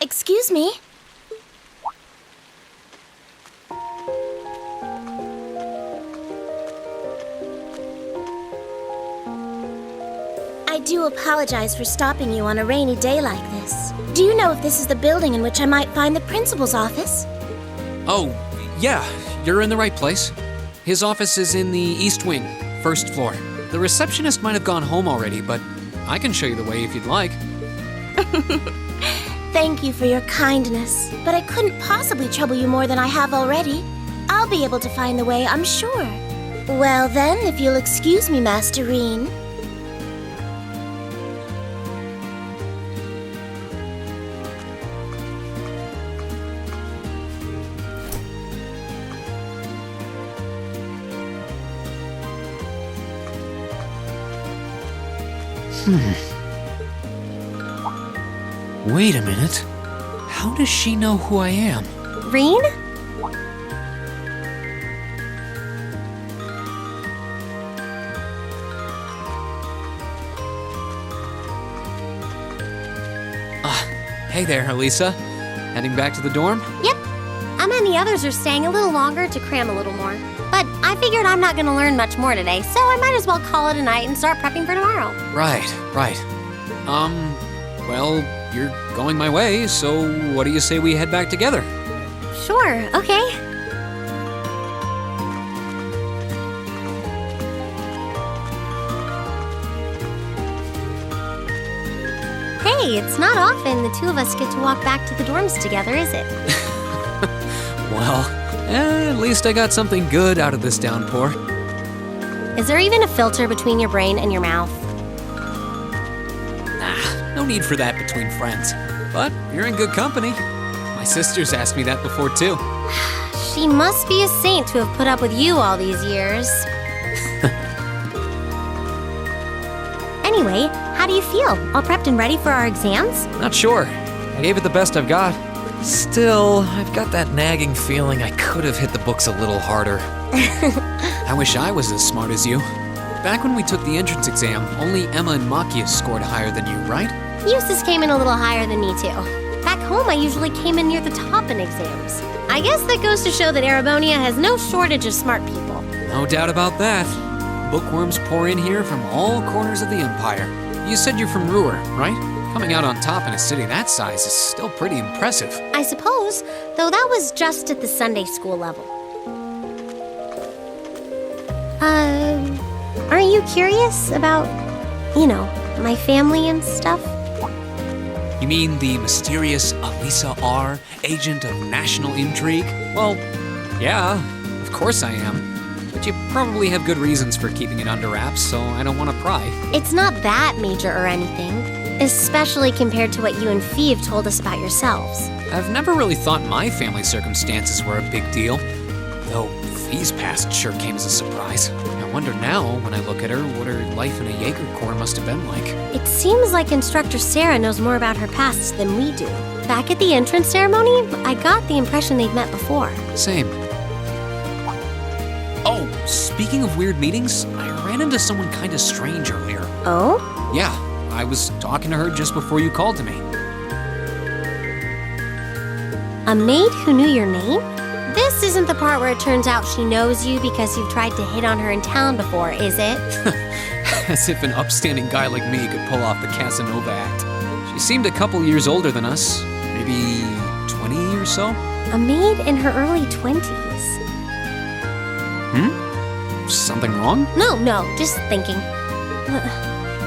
Excuse me? I do apologize for stopping you on a rainy day like this. Do you know if this is the building in which I might find the principal's office? Oh, yeah, you're in the right place. His office is in the East Wing, first floor. The receptionist might have gone home already, but I can show you the way if you'd like. Thank you for your kindness, but I couldn't possibly trouble you more than I have already. I'll be able to find the way, I'm sure. Well then, if you'll excuse me, Master Reen. Wait a minute. How does she know who I am? Reen? Hey there, Elisa. Heading back to the dorm? Yep. Emma and the others are staying a little longer to cram a little more. But I figured I'm not going to learn much more today, so I might as well call it a night and start prepping for tomorrow. Right. Well, you're going my way, so what do you say we head back together? Sure, okay. Hey, it's not often the two of us get to walk back to the dorms together, is it? Well, at least I got something good out of this downpour. Is there even a filter between your brain and your mouth? No need for that between friends. But you're in good company. My sister's asked me that before, too. She must be a saint to have put up with you all these years. Anyway, how do you feel? All prepped and ready for our exams? Not sure. I gave it the best I've got. Still, I've got that nagging feeling I could have hit the books a little harder. I wish I was as smart as you. Back when we took the entrance exam, only Emma and Machias scored higher than you, right? Eustace came in a little higher than me, too. Back home, I usually came in near the top in exams. I guess that goes to show that Erebonia has no shortage of smart people. No doubt about that. Bookworms pour in here from all corners of the Empire. You said you're from Ruhr, right? Coming out on top in a city that size is still pretty impressive. I suppose, though that was just at the Sunday school level. Aren't you curious about, my family and stuff? You mean the mysterious Elisa R., agent of national intrigue? Well, yeah, of course I am. But you probably have good reasons for keeping it under wraps, so I don't want to pry. It's not that major or anything, especially compared to what you and Fee have told us about yourselves. I've never really thought my family circumstances were a big deal, though Fee's past sure came as a surprise. I wonder now, when I look at her, what her life in a Jaeger Corps must have been like. It seems like Instructor Sarah knows more about her past than we do. Back at the entrance ceremony, I got the impression they'd met before. Same. Oh, speaking of weird meetings, I ran into someone kinda strange earlier. Oh? Yeah, I was talking to her just before you called to me. A maid who knew your name? This isn't the part where it turns out she knows you because you've tried to hit on her in town before, is it? As if an upstanding guy like me could pull off the Casanova act. She seemed a couple years older than us, maybe 20 or so. A maid in her early 20s. Something wrong? No, just thinking.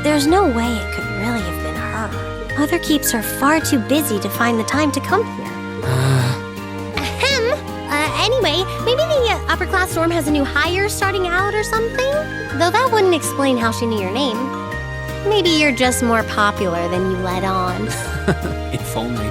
There's no way it could really have been her. Mother keeps her far too busy to find the time to come here. Anyway, maybe the upper class dorm has a new hire starting out or something? Though that wouldn't explain how she knew your name. Maybe you're just more popular than you let on. If only.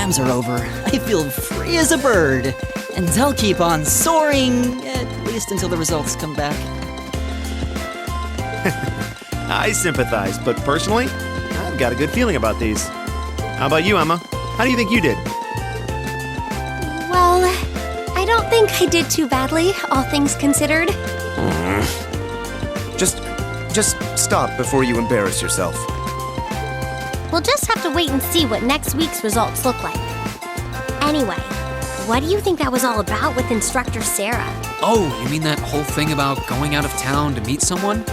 exams are over, I feel free as a bird. And I'll keep on soaring, at least until the results come back. I sympathize, but personally, I've got a good feeling about these. How about you, Emma? How do you think you did? Well, I don't think I did too badly, all things considered. Just stop before you embarrass yourself. We'll just have to wait and see what next week's results look like. Anyway, what do you think that was all about with Instructor Sarah? Oh, you mean that whole thing about going out of town to meet someone?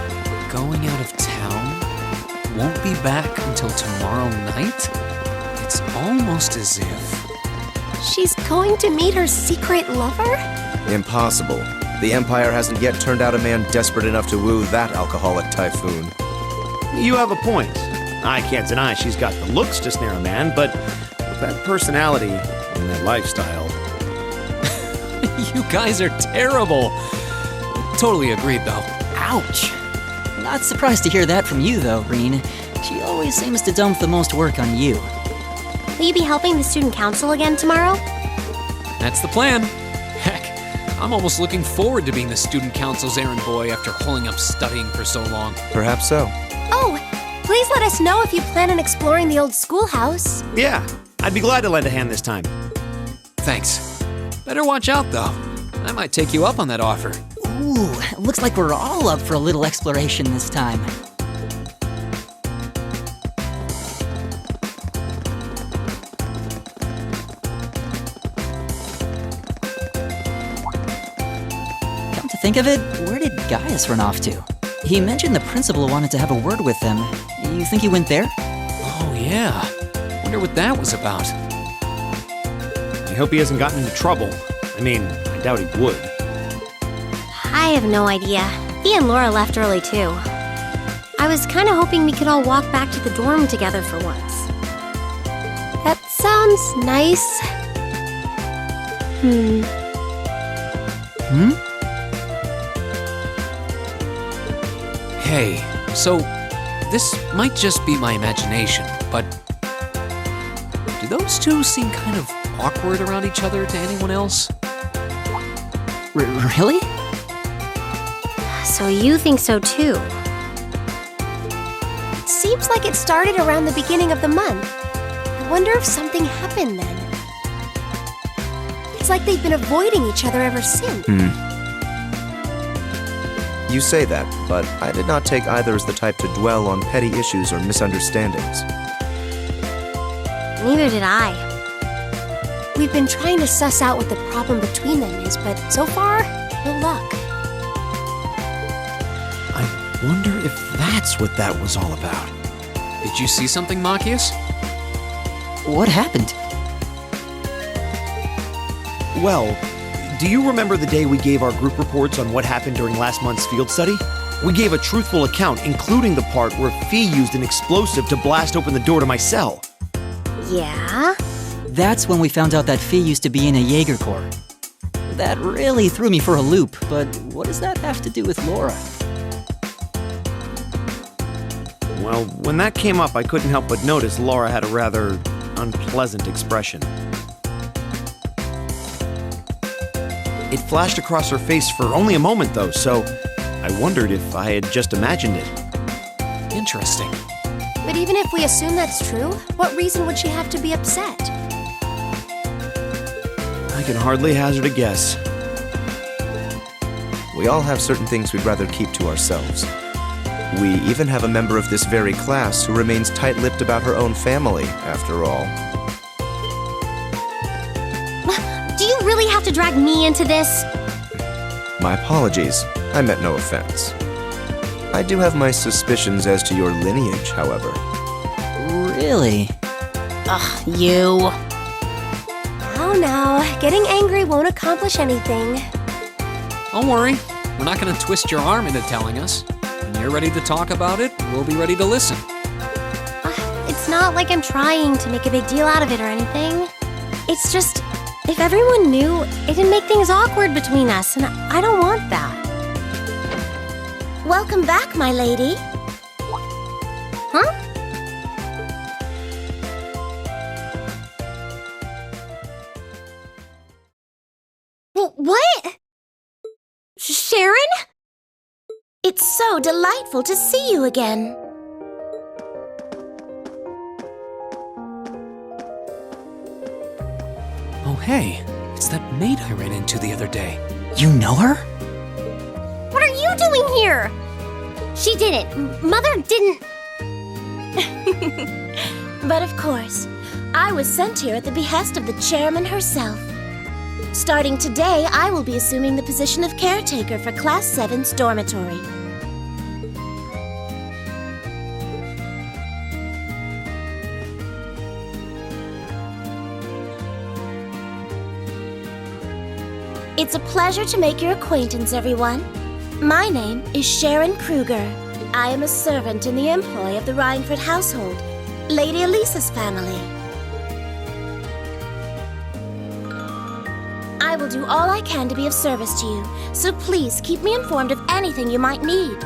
Going out of town? Won't be back until tomorrow night? It's almost as if... She's going to meet her secret lover? Impossible. The Empire hasn't yet turned out a man desperate enough to woo that alcoholic typhoon. You have a point. I can't deny she's got the looks to snare a man, but with that personality and that lifestyle... You guys are terrible. Totally agreed, though. Ouch. Not surprised to hear that from you, though, Reen. She always seems to dump the most work on you. Will you be helping the student council again tomorrow? That's the plan. Heck, I'm almost looking forward to being the student council's errand boy after holding up studying for so long. Perhaps so. Oh, please let us know if you plan on exploring the old schoolhouse. Yeah, I'd be glad to lend a hand this time. Thanks. Better watch out, though. I might take you up on that offer. Ooh, looks like we're all up for a little exploration this time. Come to think of it, where did Gaius run off to? He mentioned the principal wanted to have a word with him. You think he went there? Oh, yeah. Wonder what that was about. I hope he hasn't gotten into trouble. I mean, I doubt he would. I have no idea. He and Laura left early, too. I was kind of hoping we could all walk back to the dorm together for once. That sounds nice. Hey, so this might just be my imagination, but do those two seem kind of awkward around each other to anyone else? Really? So you think so, too? It seems like it started around the beginning of the month. I wonder if something happened then. It's like they've been avoiding each other ever since. You say that, but I did not take either as the type to dwell on petty issues or misunderstandings. Neither did I. We've been trying to suss out what the problem between them is, but so far, no luck. I wonder if that's what that was all about. Did you see something, Machias? What happened? Well, do you remember the day we gave our group reports on what happened during last month's field study? We gave a truthful account, including the part where Fee used an explosive to blast open the door to my cell. Yeah? That's when we found out that Fee used to be in a Jaeger Corps. That really threw me for a loop, but what does that have to do with Laura? Well, when that came up, I couldn't help but notice Laura had a rather unpleasant expression. It flashed across her face for only a moment, though, so I wondered if I had just imagined it. Interesting. But even if we assume that's true, what reason would she have to be upset? I can hardly hazard a guess. We all have certain things we'd rather keep to ourselves. We even have a member of this very class who remains tight-lipped about her own family, after all. Do you really have to drag me into this? My apologies. I meant no offense. I do have my suspicions as to your lineage, however. Really? Ugh, you. Oh no, getting angry won't accomplish anything. Don't worry. We're not going to twist your arm into telling us. When you're ready to talk about it, we'll be ready to listen. It's not like I'm trying to make a big deal out of it or anything. It's just, if everyone knew, it'd make things awkward between us, and I don't want that. Welcome back, my lady. Huh? What? Sharon? It's so delightful to see you again. Oh, hey, it's that maid I ran into the other day. You know her? What are you doing here? She didn't. Mother didn't. But of course, I was sent here at the behest of the chairman herself. Starting today, I will be assuming the position of caretaker for Class 7's dormitory. It's a pleasure to make your acquaintance, everyone. My name is Sharon Kruger. I am a servant in the employ of the Rhineford household, Lady Elisa's family. I will do all I can to be of service to you, so please keep me informed of anything you might need.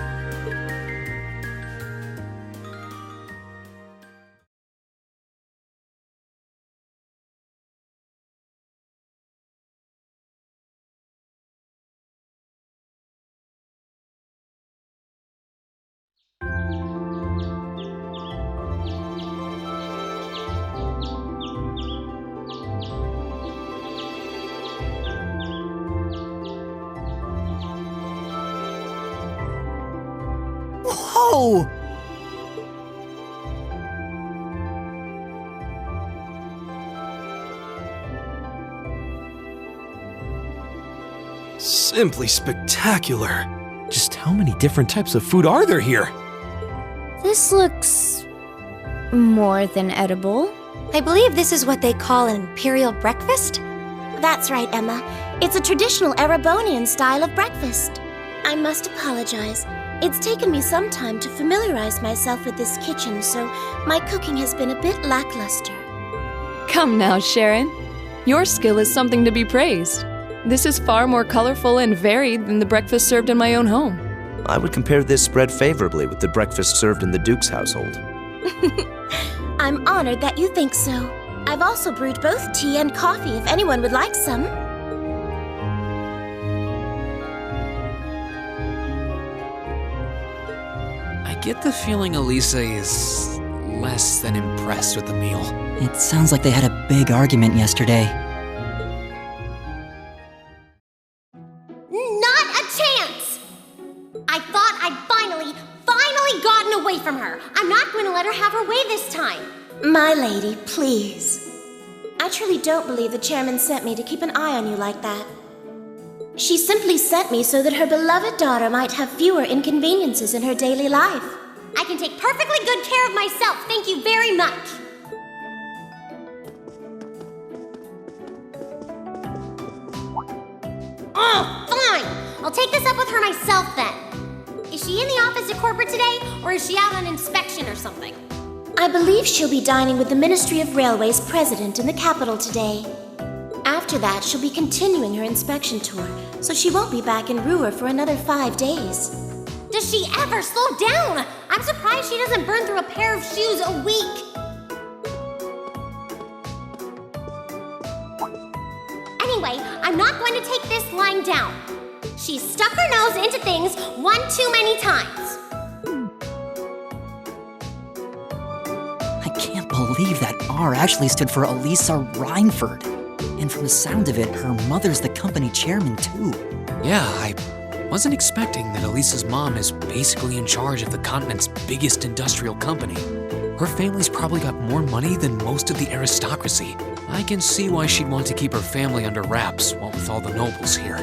Whoa! Simply spectacular. Just how many different types of food are there here? This looks more than edible. I believe this is what they call an imperial breakfast. That's right, Emma. It's a traditional Erebonian style of breakfast. I must apologize. It's taken me some time to familiarize myself with this kitchen, so my cooking has been a bit lackluster. Come now, Sharon. Your skill is something to be praised. This is far more colorful and varied than the breakfast served in my own home. I would compare this spread favorably with the breakfast served in the Duke's household. I'm honored that you think so. I've also brewed both tea and coffee if anyone would like some. I get the feeling Elisa is less than impressed with the meal. It sounds like they had a big argument yesterday. Not a chance! I thought I'd finally gotten away from her. I'm not going to let her have her way this time. My lady, please. I truly don't believe the chairman sent me to keep an eye on you like that. She simply sent me so that her beloved daughter might have fewer inconveniences in her daily life. I can take perfectly good care of myself, thank you very much. Oh, fine! I'll take this up with her myself then. Is she in the office at corporate today, or is she out on inspection or something? I believe she'll be dining with the Ministry of Railways president in the capital today. After that, she'll be continuing her inspection tour, so she won't be back in Ruhr for another 5 days. Does she ever slow down? I'm surprised she doesn't burn through a pair of shoes a week. Anyway, I'm not going to take this lying down. She's stuck her nose into things one too many times. I can't believe that R actually stood for Elisa Rhineford. And from the sound of it, her mother's the company chairman, too. Yeah, I wasn't expecting that Elisa's mom is basically in charge of the continent's biggest industrial company. Her family's probably got more money than most of the aristocracy. I can see why she'd want to keep her family under wraps, what with all the nobles here.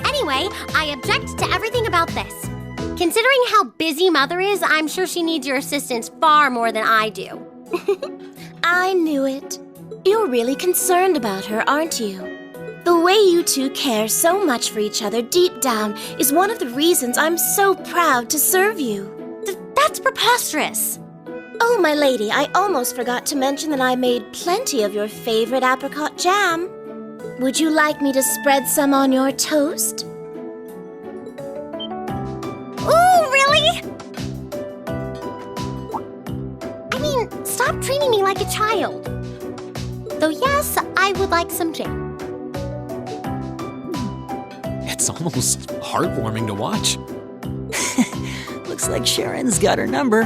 Anyway, I object to everything about this. Considering how busy Mother is, I'm sure she needs your assistance far more than I do. I knew it. You're really concerned about her, aren't you? The way you two care so much for each other deep down is one of the reasons I'm so proud to serve you. That's preposterous. Oh, my lady, I almost forgot to mention that I made plenty of your favorite apricot jam. Would you like me to spread some on your toast? Ooh, really? I mean, stop treating me like a child. Though yes, I would like some jam. It's almost heartwarming to watch. Looks like Sharon's got her number.